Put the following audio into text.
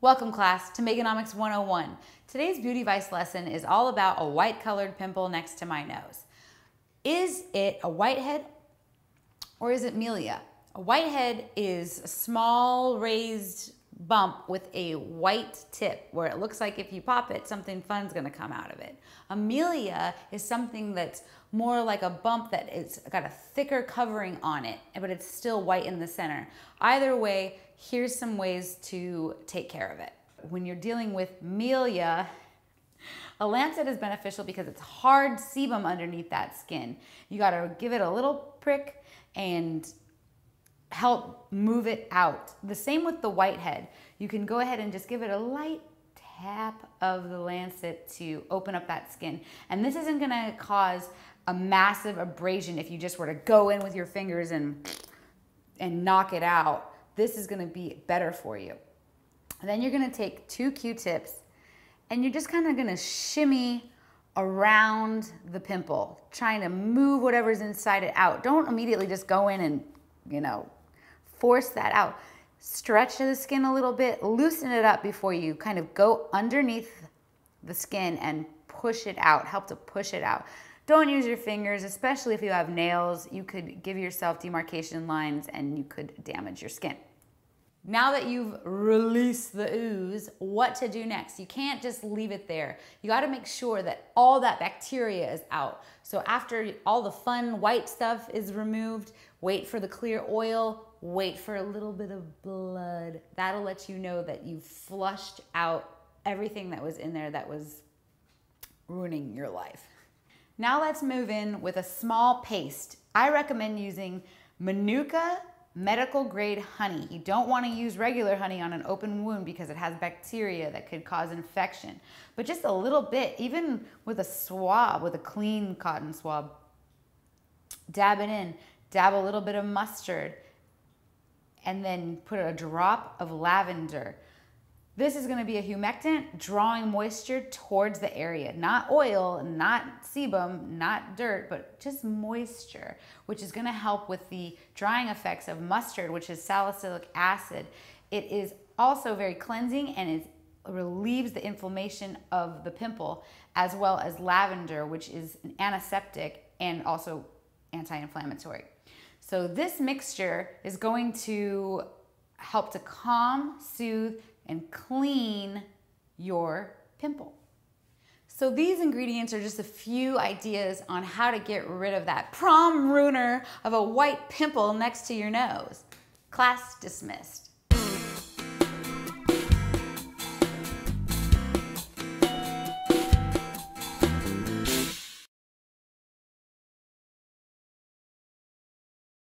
Welcome class to Meganomics 101. Today's beauty vice lesson is all about a white colored pimple next to my nose. Is it a whitehead or is it milia? A whitehead is a small raised bump with a white tip where it looks like if you pop it, something fun's gonna come out of it. A milia is something that's more like a bump that is got a thicker covering on it, but it's still white in the center. Either way, here's some ways to take care of it. When you're dealing with milia, a lancet is beneficial because it's hard sebum underneath that skin. You gotta give it a little prick and help move it out. The same with the whitehead. You can go ahead and just give it a light tap of the lancet to open up that skin. And this isn't gonna cause a massive abrasion if you just were to go in with your fingers and knock it out. This is gonna be better for you. And then you're gonna take 2 Q-tips and you're just kind of gonna shimmy around the pimple, trying to move whatever's inside it out. Don't immediately just go in and, force that out. Stretch the skin a little bit, loosen it up before you kind of go underneath the skin and push it out, help to push it out. Don't use your fingers, especially if you have nails. You could give yourself demarcation lines and you could damage your skin. Now that you've released the ooze, what to do next? You can't just leave it there. You gotta make sure that all that bacteria is out. So after all the fun white stuff is removed, wait for the clear oil, wait for a little bit of blood. That'll let you know that you've flushed out everything that was in there that was ruining your life. Now let's move in with a small paste. I recommend using Manuka medical grade honey. You don't want to use regular honey on an open wound because it has bacteria that could cause infection. But just a little bit, even with a swab, with a clean cotton swab, dab it in, dab a little bit of mustard, and then put a drop of lavender. This is going to be a humectant, drawing moisture towards the area. Not oil, not sebum, not dirt, but just moisture, which is going to help with the drying effects of mustard, which is salicylic acid. It is also very cleansing and it relieves the inflammation of the pimple, as well as lavender, which is an antiseptic and also anti-inflammatory. So this mixture is going to help to calm, soothe, and clean your pimple. So these ingredients are just a few ideas on how to get rid of that prom ruiner of a white pimple next to your nose. Class dismissed.